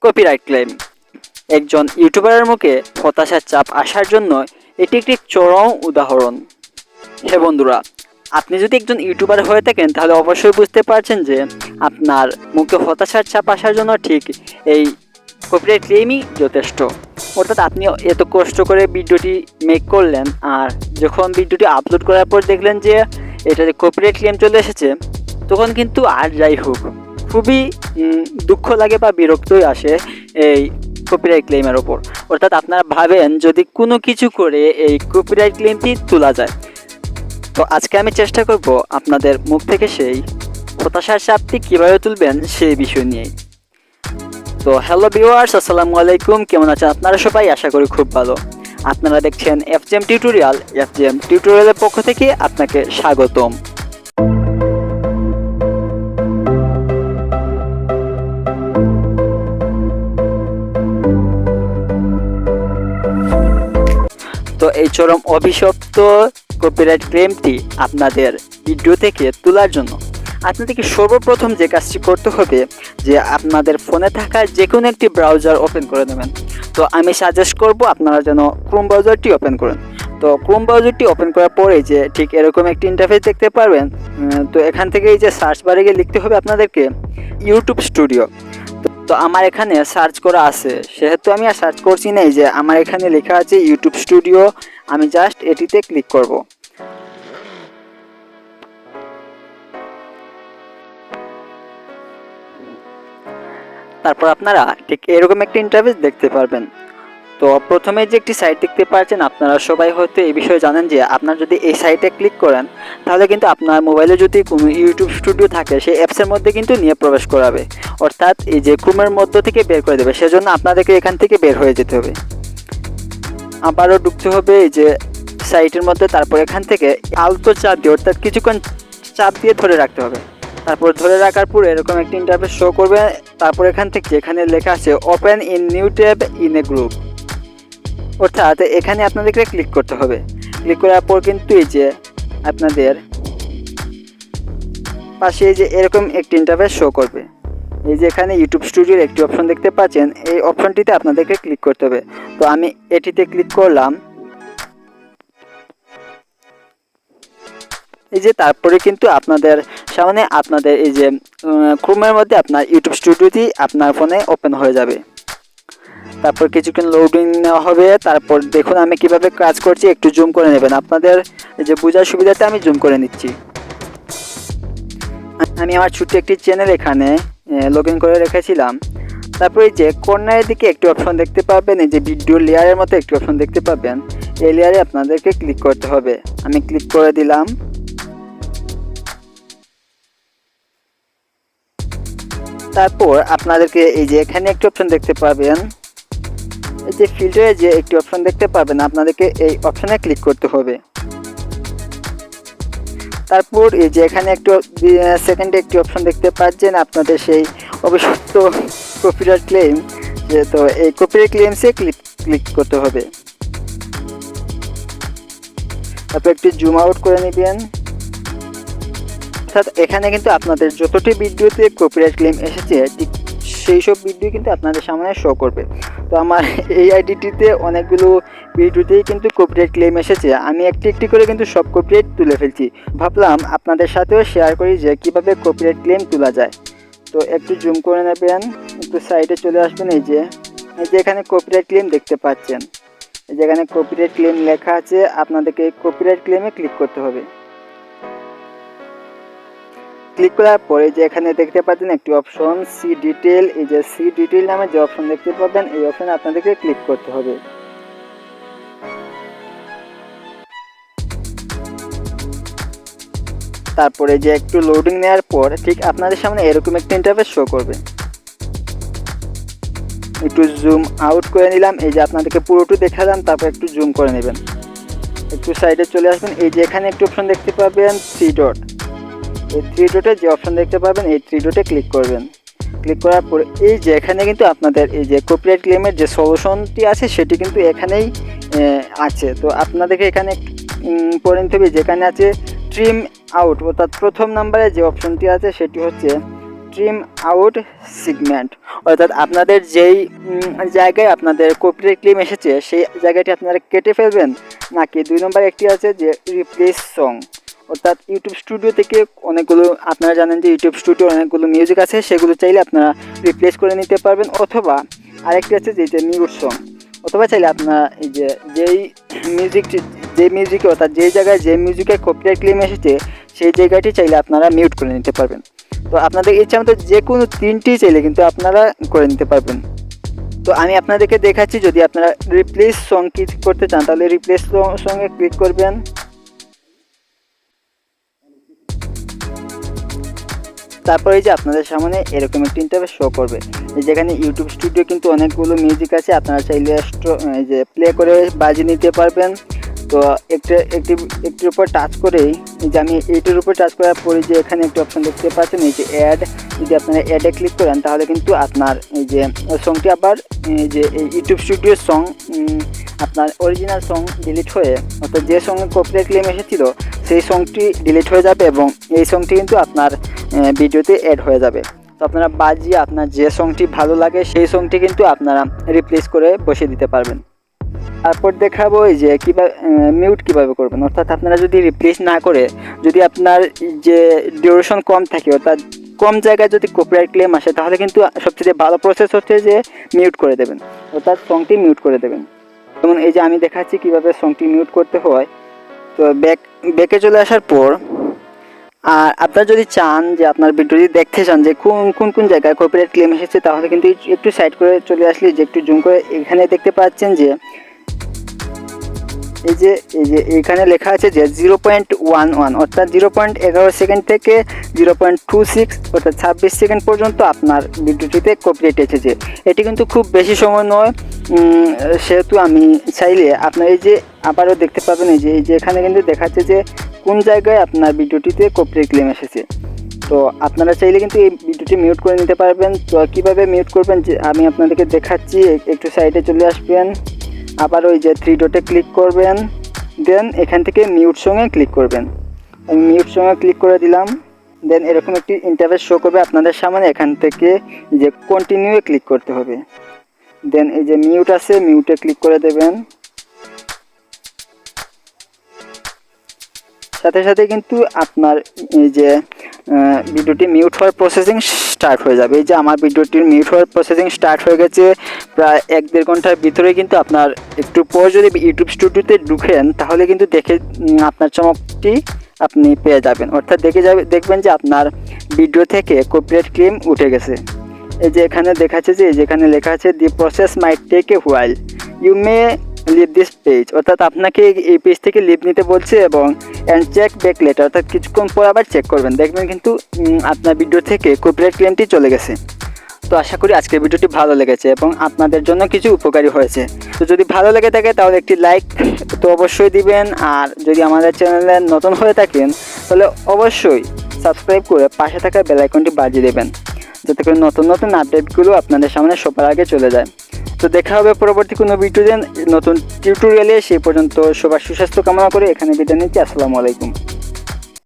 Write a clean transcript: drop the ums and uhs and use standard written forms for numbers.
Copyright claim. একজন ইউটিউবারের মুখে হতাশার চাপ আসার জন্য এটি একটি চরম উদাহরণ। হে বন্ধুরা, আপনি যদি একজন ইউটিউবার হয়ে থাকেন তাহলে অবশ্যই বুঝতে পারছেন যে আপনার মুখে হতাশার চাপ আসার জন্য ঠিক এই কপিরাইট ক্লেমই যথেষ্ট। অর্থাৎ আপনি এত কষ্ট করে ভিডিওটি মেক করলেন, আর যখন ভিডিওটি আপলোড করার পর দেখলেন যে এটাতে কপিরাইট ক্লেম চলে এসেছে, তখন কিন্তু আর যাই হোক খুবই দুঃখ লাগে বা বিরক্তই আসে এই কপিরাইট ক্লেমের ওপর। অর্থাৎ আপনারা ভাবেন যদি কোনো কিছু করে এই কপিরাইট ক্লেমটি তোলা যায়। তো আজকে আমি চেষ্টা করব আপনাদের মুখ থেকে সেই হতাশার চাপটি কীভাবে তুলবেন সেই বিষয় নিয়ে। তো হ্যালো ভিউয়ার্স, আসসালামু আলাইকুম। কেমন আছেন আপনারা সবাই? আশা করি খুব ভালো। আপনারা দেখছেন FJM টিউটোরিয়াল। FJM টিউটোরিয়ালের পক্ষ থেকে আপনাকে স্বাগতম। তো এই চরম অভিশপ্ত কপিরাইট ক্লেমটি আপনাদের ভিডিও থেকে তোলার জন্য আপনাদেরকে সর্বপ্রথম যে কাজটি করতে হবে যে আপনাদের ফোনে থাকা যে কোনো একটি ব্রাউজার ওপেন করে নেবেন। তো আমি সাজেস্ট করব আপনারা যেন ক্রোম ব্রাউজারটি ওপেন করেন। তো ক্রোম ব্রাউজারটি ওপেন করার পরে যে ঠিক এরকম একটি ইন্টারফেস দেখতে পারবেন। তো এখান থেকে এই যে সার্চ বারে গিয়ে লিখতে হবে আপনাদেরকে ইউটিউব স্টুডিও। তো আমার এখানে সার্চ করা আছে, সেহেতু আমি আর সার্চ করছি না। এই যে আমার এখানে লেখা আছে ইউটিউব স্টুডিও, আমি জাস্ট এটিতে ক্লিক করব। তারপর আপনারা ঠিক এরকম একটা ইন্টারফেস দেখতে পারবেন। তো প্রথমে যে একটি সাইট দেখতে পাচ্ছেন, আপনারা সবাই হয়তো এই বিষয়ে জানেন যে আপনার যদি এই সাইটে ক্লিক করেন তাহলে কিন্তু আপনার মোবাইলে যদি কোনো ইউটিউব স্টুডিও থাকে সেই অ্যাপসের মধ্যে কিন্তু নিয়ে প্রবেশ করাবে, অর্থাৎ এই যে ক্রোমের মধ্য থেকে বের করে দেবে। সেজন্য আপনাদেরকে এখান থেকে বের হয়ে যেতে হবে, আবারও ঢুকতে হবে এই যে সাইটের মধ্যে। তারপর এখান থেকে আলতো চাপ দিয়ে, অর্থাৎ কিছুক্ষণ চাপ দিয়ে ধরে রাখতে হবে। তারপর ধরে রাখার পর এরকম একটা ইন্টারফেস শো করবে। তারপর এখান থেকে এখানে লেখা আছে open in new tab in a group, অর্থাৎ এখানে আপনাদেরকে ক্লিক করতে হবে। ক্লিক করার পর কিন্তু এই যে আপনাদের পাশে এই যে এরকম একটি ইন্টারফেস শো করবে। এই যে এখানে ইউটিউব স্টুডিওর একটি অপশন দেখতে পাচ্ছেন, এই অপশনটিতে আপনাদেরকে ক্লিক করতে হবে। তো আমি এটিতে ক্লিক করলাম। এই যে তারপরে কিন্তু আপনাদের সামনে আপনাদের এই যে ক্রোমের মধ্যে আপনার ইউটিউব স্টুডিওটি আপনার ফোনে ওপেন হয়ে যাবে। তারপর কিছুক্ষণ লোডিং নেওয়া হবে। তারপর দেখুন আমি কিভাবে কাজ করছি, একটু জুম করে নেবেন। আপনাদের যে বোঝার সুবিধাতে আমি জুম করে নিচ্ছি। আমি আমার ছোট্ট একটি চ্যানেল এখানে লগ ইন করে রেখেছিলাম। তারপর এই যে কর্নারের দিকে একটি অপশন দেখতে পাবেন, এই যে ভিডিও লেয়ারের মতো একটি অপশন দেখতে পাবেন। এই লেয়ারে আপনাদেরকে ক্লিক করতে হবে। আমি ক্লিক করে দিলাম। তারপর আপনাদেরকে এই যে এখানে একটি অপশন দেখতে পাবেন, এই যে ফিল্টারে যে একটি অপশন দেখতে পাবেন, আপনাদেরকে এই অপশনে ক্লিক করতে হবে। তারপর এই যে এখানে একটু সেকেন্ডে একটি অপশন দেখতে পাচ্ছেন আপনাদের সেই অভিশপ্ত কপিরাইট ক্লেম, যে তো এই কপিরাইট ক্লেমসে ক্লিক করতে হবে। তারপর একটু জুম আউট করে নেবেন। অর্থাৎ এখানে কিন্তু আপনাদের যতটি ভিডিওতে কপিরাইট ক্লেম এসেছে ঠিক সেই সব ভিডিও কিন্তু আপনাদের সামনে শো করবে। তো আমার এই আইডিটিতে অনেকগুলো ভিডিওতেই কিন্তু কপিরাইট ক্লেম এসেছে। আমি একটি একটি করে কিন্তু সব কপিরাইট তুলে ফেলছি। ভাবলাম আপনাদের সাথেও শেয়ার করি যে কীভাবে কপিরাইট ক্লেম তোলা যায়। তো একটু জুম করে নেবেন, একটু সাইডে চলে আসবেন। এই যে এখানে কপিরাইট ক্লেম দেখতে পাচ্ছেন, এই যে এখানে কপিরাইট ক্লেম লেখা আছে। আপনাদেরকে কপিরাইট ক্লেমে ক্লিক করতে হবে। ক্লিক করার পরে যে এখানে দেখতে পাচ্ছেন একটি অপশন সি ডিটেল, এই যে সি ডিটেল নামে যে অপশন দেখতে পাবেন, এই অপশনে আপনাদেরকে ক্লিক করতে হবে। তারপরে যে একটু লোডিং নেওয়ার পর ঠিক আপনাদের সামনে এরকম একটা ইন্টারফেস শো করবে। একটু জুম আউট করে নিলাম। এই যে আপনাদেরকে পুরোটা দেখালাম, তারপর একটু জুম করে নেবেন। একটু সাইডে চলে আসবেন। এই যে এখানে একটি অপশন দেখতে পাবেন থ্রি ডট, এই থ্রি ডটে যে অপশন দেখতে পাবেন এই থ্রি ডটে ক্লিক করবেন। ক্লিক করার পরে এই যে এখানে কিন্তু আপনাদের এই যে কপিরাইট ক্লেমের যে সলিউশনটি আছে সেটি কিন্তু এখানেই আছে। তো আপনাদেরকে এখানে পড়ে নিতে হবে, যেখানে আছে ট্রিম আউট, অর্থাৎ প্রথম নাম্বারে যে অপশনটি আছে সেটি হচ্ছে ট্রিম আউট সেগমেন্ট, অর্থাৎ আপনাদের যেই জায়গায় আপনাদের কপিরাইট ক্লেম এসেছে সেই জায়গাটি আপনারা কেটে ফেলবেন, নাকি 2 নম্বর একটি আছে যে রিপ্লেস সং, অর্থাৎ ইউটিউব স্টুডিও থেকে অনেকগুলো, আপনারা জানেন যে ইউটিউব স্টুডিও অনেকগুলো মিউজিক আছে, সেগুলো চাইলে আপনারা রিপ্লেস করে নিতে পারবেন। অথবা আরেকটি আছে যেটা মিউট সং, অথবা চাইলে আপনারা এই যে যেই মিউজিকে অর্থাৎ যেই জায়গায় যে মিউজিকের কপিরাইট ক্লেম এসেছে সেই জায়গাটি চাইলে আপনারা মিউট করে নিতে পারবেন। তো আপনাদের ইচ্ছা মতো যে কোনো 3টি চাইলে কিন্তু আপনারা করে নিতে পারবেন। তো আমি আপনাদেরকে দেখাচ্ছি, যদি আপনারা রিপ্লেস সং ক্লিক করতে চান তাহলে রিপ্লেস সঙ্গে ক্লিক করবেন। তারপরে যে আপনাদের সামনে এরকম একটি ইন্টারফেস শো করবে, যেখানে ইউটিউব স্টুডিও কিন্তু অনেকগুলো মিউজিক আছে, আপনারা চাইলে এই যে প্লে করে বাজিয়ে নিতে পারবেন। তো একটির উপর টাচ করেই, যে আমি এইটির উপর টাচ করার পরে যে এখানে একটি অপশন দেখতে পাচ্ছেন এই যে অ্যাড, যদি আপনারা অ্যাডে ক্লিক করেন তাহলে কিন্তু আপনার এই যে সংটি আবার এই যে ইউটিউব স্টুডিওর সং, আপনার অরিজিনাল সং ডিলিট হয়ে, অর্থাৎ যে সঙ্গে কপিরাইট ক্লেম এসেছিল সেই সংটি ডিলিট হয়ে যাবে এবং এই সংটি কিন্তু আপনার ভিডিওতে অ্যাড হয়ে যাবে। তো আপনারা বাজিয়ে আপনার যে সংটি ভালো লাগে সেই সংটি কিন্তু আপনারা রিপ্লেস করে বসিয়ে দিতে পারবেন। তারপর দেখাবো এই যে কীভাবে মিউট কীভাবে করবেন, অর্থাৎ আপনারা যদি রিপ্লেস না করে, যদি আপনার যে ডিউরেশন কম থাকে, অর্থাৎ কম জায়গায় যদি কপিরাইট ক্লেম আসে, তাহলে কিন্তু সবচেয়ে ভালো প্রসেস হচ্ছে যে মিউট করে দেবেন, অর্থাৎ সংটি মিউট করে দেবেন। যেমন এই যে আমি দেখাচ্ছি কীভাবে সংটি মিউট করতে হয়। তো ব্যাকে চলে আসার পর, আর আপনারা যদি চান যে আপনার ভিডিওটি দেখতে চান যে কোন জায়গায় কপিরাইট ক্লেম এসেছে, তাহলে কিন্তু একটু সাইড করে চলে আসলে, যে একটু জুম করে এখানে দেখতে পাচ্ছেন যে এই যে এখানে লেখা আছে যে 0.11, অর্থাৎ 0.11 সেকেন্ড থেকে 0.26 অর্থাৎ 26 সেকেন্ড পর্যন্ত আপনার ভিডিওটিতে কপিরাইট এসেছে। এটি কিন্তু খুব বেশি সময় নয়, সেহেতু আমি চাইলে আপনার এই যে আবারও দেখতে পাবেন এই যে এখানে কিন্তু দেখাচ্ছে যে কোন জায়গায় আপনার ভিডিওটিতে কপিরাইট ক্লেম এসেছে। তো আপনারা চাইলে কিন্তু এই ভিডিওটি মিউট করে নিতে পারবেন। তো কীভাবে মিউট করবেন যে আমি আপনাদেরকে দেখাচ্ছি, একটু সাইডে চলে আসবেন, আবার ওই যে 3 ডটে ক্লিক করবেন, দেন এখান থেকে মিউট সঙ্গে ক্লিক করবেন। আমি মিউট সঙ্গে ক্লিক করে দিলাম, দেন এরকম একটি ইন্টারফেস শো করবে আপনাদের সামনে। এখান থেকে যে কন্টিনিউ ক্লিক করতে হবে, দেন এই যে মিউট আছে মিউটে ক্লিক করে দেবেন। সাথে সাথে কিন্তু আপনার এই যে ভিডিওটি মিউট হওয়ার প্রসেসিং স্টার্ট হয়ে যাবে। এই যে আমার ভিডিওটির মিউট হওয়ার প্রসেসিং স্টার্ট হয়ে গেছে প্রায় 1-1.5 ঘন্টার ভিতরে। কিন্তু আপনার একটু পর যদি ইউটিউব স্টুডিওতে ঢুকেন তাহলে কিন্তু আপনার চমকটি আপনি পেয়ে যাবেন, অর্থাৎ দেখবেন যে আপনার ভিডিও থেকে কপিরাইট ক্লেম উঠে গেছে। এই যে এখানে দেখাচ্ছে যে যেখানে লেখা আছে the process might take a while, you may leave this page, অর্থাৎ আপনাকে এই পেজ থেকে লিভ নিতে বলছে এবং অ্যান্ড চেক ব্যাক লেটার, অর্থাৎ কিছুক্ষণ পর আবার চেক করবেন, দেখবেন কিন্তু আপনার ভিডিও থেকে কপিরাইট ক্লেমটি চলে গেছে। তো আশা করি আজকের ভিডিওটি ভালো লেগেছে এবং আপনাদের জন্য কিছু উপকারী হয়েছে। তো যদি ভালো লেগে থাকে তাহলে একটি লাইক তো অবশ্যই দিবেন, আর যদি আমাদের চ্যানেলে নতুন হয়ে থাকেন তাহলে অবশ্যই সাবস্ক্রাইব করে পাশে থাকা বেল আইকনটি বাজিয়ে দেবেন, যাতে করে নতুন আপডেটগুলো আপনাদের সামনে সবার আগে চলে যায়। তো দেখা হবে পরবর্তী কোনো ভিডিওতে নতুন টিউটোরিয়ালে। সেই পর্যন্ত সবার সুস্বাস্থ্য কামনা করে এখানে বিদায় নিচ্ছি। আসসালামু আলাইকুম।